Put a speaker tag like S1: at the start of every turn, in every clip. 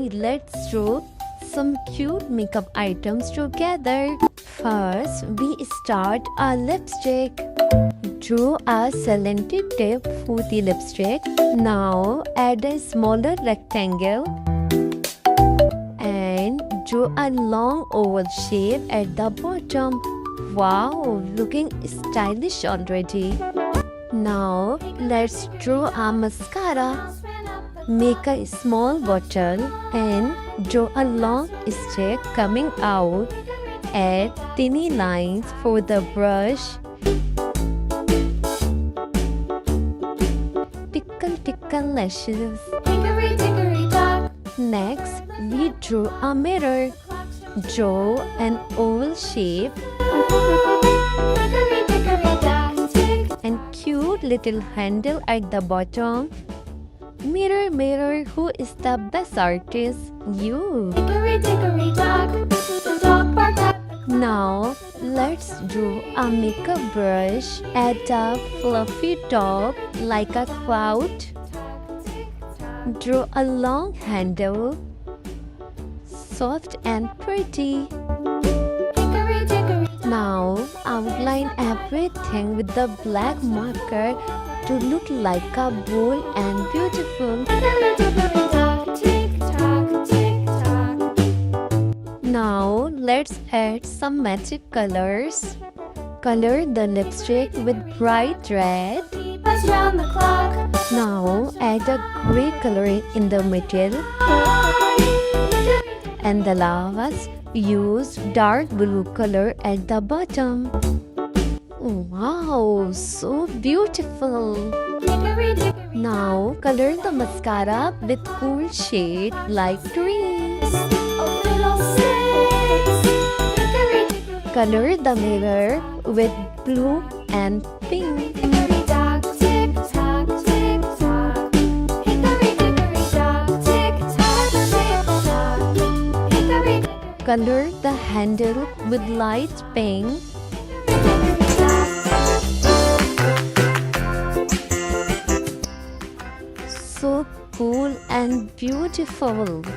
S1: Let's draw some cute makeup items together. First, we start our lipstick. Draw a slanted tip for the lipstick. Now add a smaller rectangle and draw a long oval shape at the bottom. Wow, looking stylish already. Now let's draw a mascara. Make a small bottle and draw a long stick coming out. Add tiny lines for the brush. Tickle lashes.
S2: Hickory dickory dock.
S1: Next, we draw a mirror. Draw an oval shape
S2: Hickory dickory dock. Tick.
S1: and cute little handle at the bottom. Mirror, mirror, who is the best artist? You.
S2: Hickory dickory dock. The dog barked up.
S1: Now, let's draw a makeup brush at a fluffy top like a cloud. Draw a long handle, soft and pretty.
S2: Hickory dickory.
S1: Now, outline everything with the black marker to look like a bold and beautiful.
S2: Hickory dickory dock. Tick tock, tick tock.
S1: Now, let's add some magic colors. Color the lipstick with bright red.
S2: Keep us round the clock.
S1: Now, add a gray color in the middle. And the last, use dark blue color at the bottom. Wow, so beautiful.
S2: Hickory dickory.
S1: Now, color the mascara with cool shade like green.
S2: Oh, little snakes. Hickory dickory.
S1: Color the mirror with blue and pink.
S2: Hickory dock. Tick tock, tick tock. Hickory dickory dock. Tick tock, tick tock. Hickory dickory.
S1: Color the handle with light pink. So cool and beautiful.
S2: The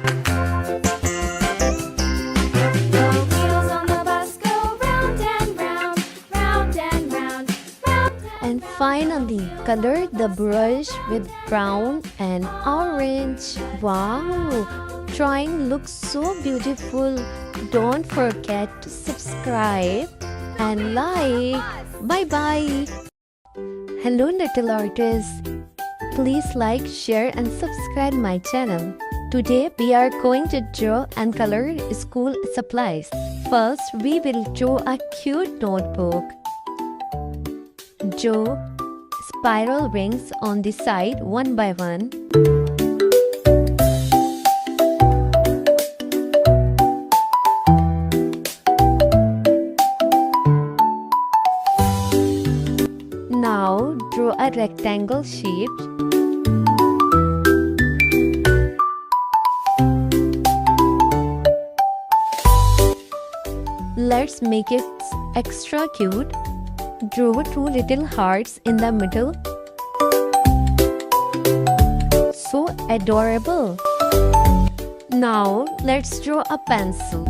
S2: wheels on the bus go round and round, round and round, round.
S1: And finally, color the brush with brown and orange. Wow! Drawing looks so beautiful. Don't forget to subscribe and like. Bye-bye. Hello little artists. Please like, share and subscribe my channel. Today we are going to draw and color school supplies. First, we will draw a cute notebook. Draw spiral rings on the side one by one. Now, draw a rectangle shape. Let's make it extra cute. Draw two little hearts in the middle. So adorable. Now let's draw a pencil.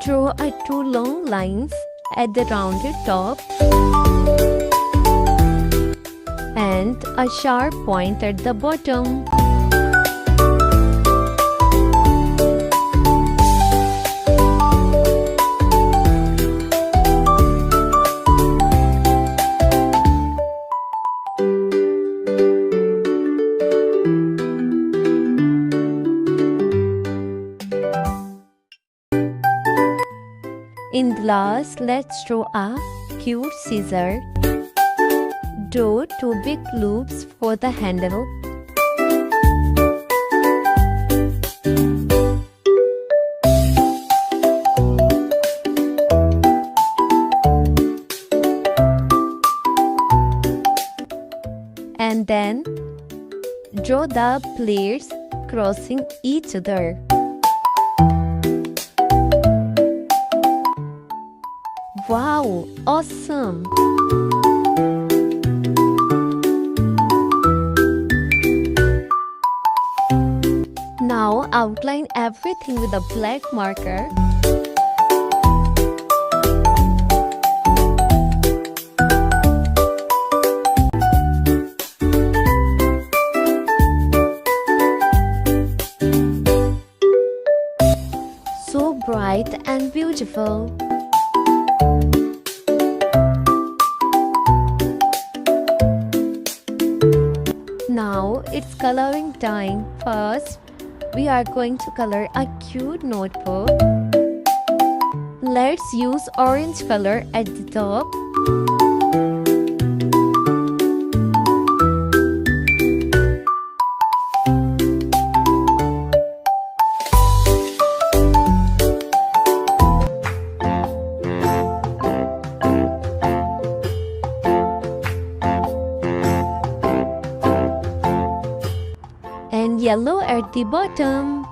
S1: Draw two long lines at the rounded top and a sharp point at the bottom. In last, let's draw a cute scissor. Draw two big loops for the handle. And then draw the plates crossing each other. Wow, awesome! Now outline everything with a black marker. So bright and beautiful. Now it's coloring time. First, we are going to color a cute notebook. Let's use orange color at the top. And yellow at the bottom.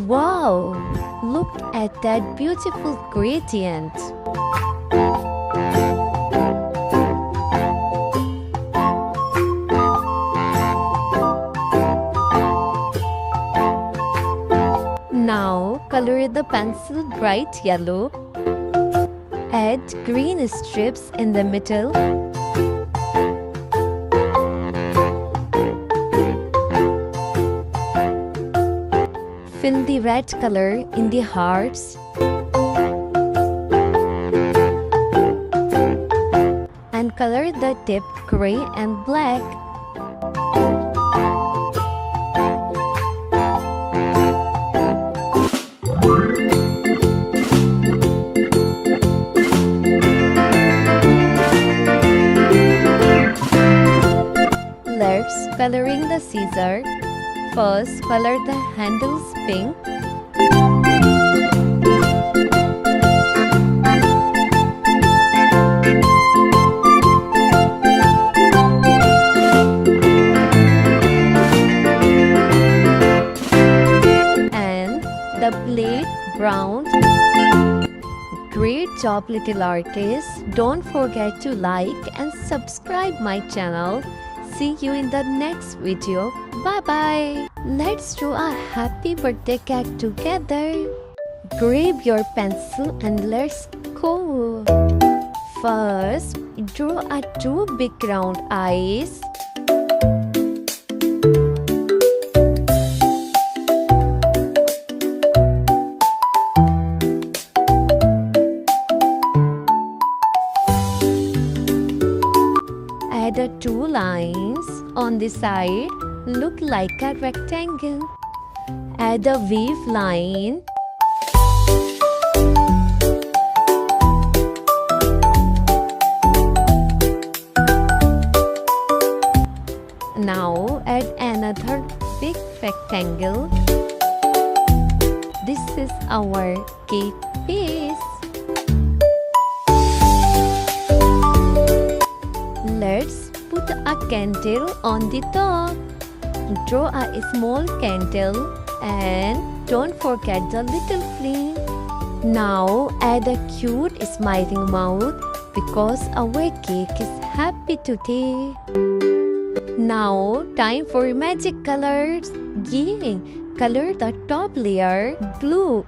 S1: Wow! Look at that beautiful gradient. Now color the pencil bright yellow. Add green strips in the middle. Fill the red color in the hearts. And color the tip gray and black. Let's coloring the scissor. First, color the handles pink. And the blade brown. Great job, little artist. Don't forget to like and subscribe my channel. See you in the next video. Bye-bye. Let's draw a happy birthday cake together. Grab your pencil and let's go. First, draw a two big round eyes. Add the two lines on the side, look like a rectangle. Add a wave line. Now add another big rectangle. This is our cake base. Let's put a candle on the top. Draw a small candle and don't forget the little flame. Now add a cute smiling mouth because our cake is happy today. Now time for magic colors. Yay! Color the top layer blue.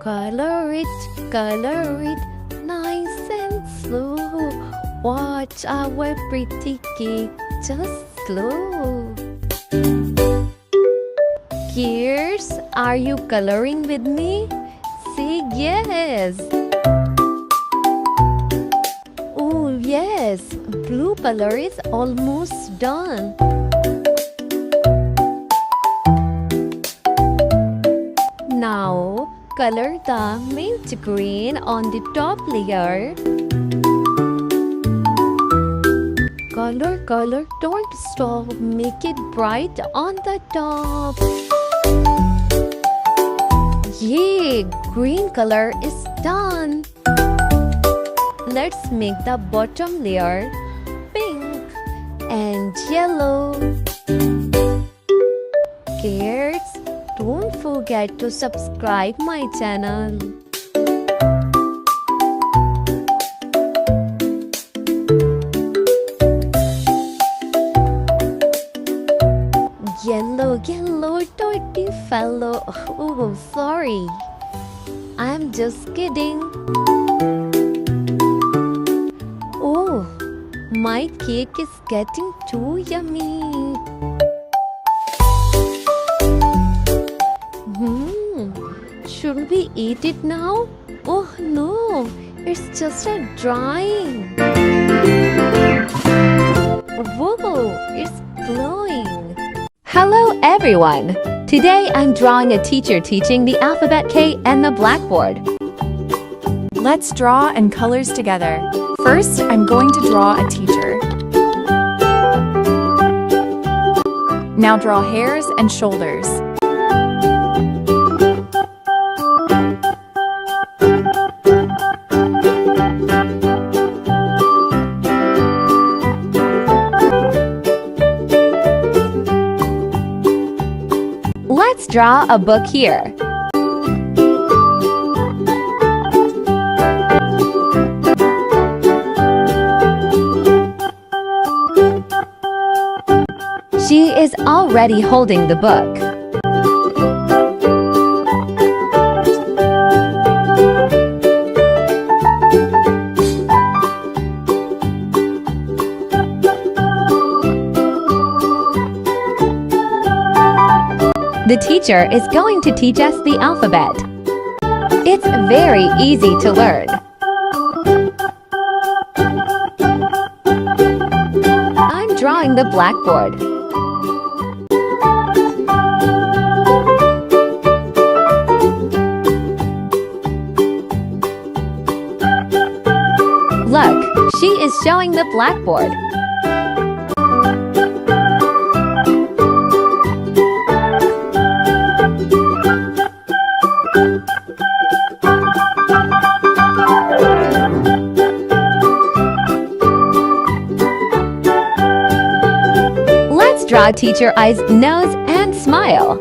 S1: Color it nice and slow. Watch our pretty cake just glow. Kids, are you coloring with me? Say yes. Oh yes, blue color is almost done. Now color the mint green on the top layer. Color, don't stop, make it bright on the top. Yay! Green color is done. Let's make the bottom layer pink and yellow. Kids, don't forget to subscribe my channel. Yellow, yellow, dirty fellow. Oh, sorry. I'm just kidding. Oh, my cake is getting too yummy. Should we eat it now? Oh no, it's just a drawing. Whoa, it's glowing. Hello everyone! Today I'm drawing a teacher teaching the alphabet K and the blackboard.
S3: Let's draw and colors together. First, I'm going to draw a teacher. Now draw hairs and shoulders.
S1: Let's draw a book here. She is already holding the book. The teacher is going to teach us the alphabet. It's very easy to learn. I'm drawing the blackboard. Look, she is showing the blackboard. Let's draw teacher eyes, nose, and smile.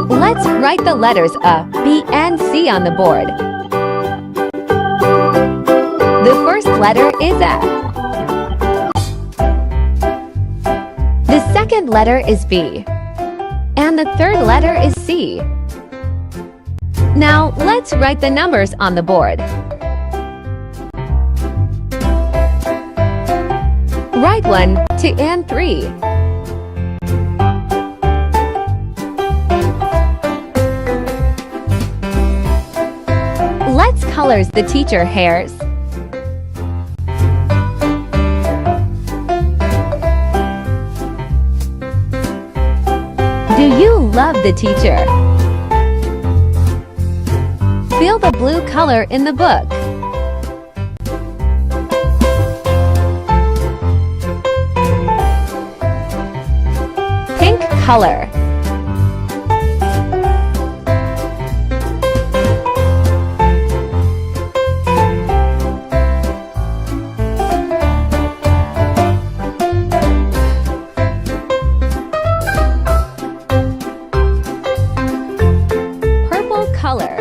S1: Let's write the letters A, B, and C on the board. The first letter is A. The second letter is B. And the third letter is C. Now, let's write the numbers on the board. Write 1, 2, and 3. Let's color the teacher hairs. Do you love the teacher? Feel the blue color in the book. Pink color. Color.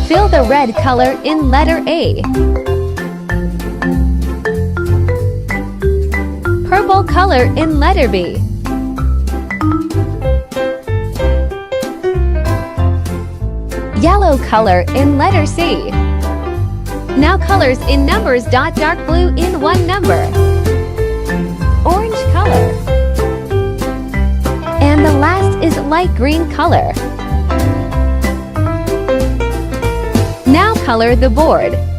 S1: Fill the red color in letter A. Purple color in letter B. Yellow color in letter C. Now colors in numbers. Dark blue in one number. Orange color. And the last is light green color. Now color the board.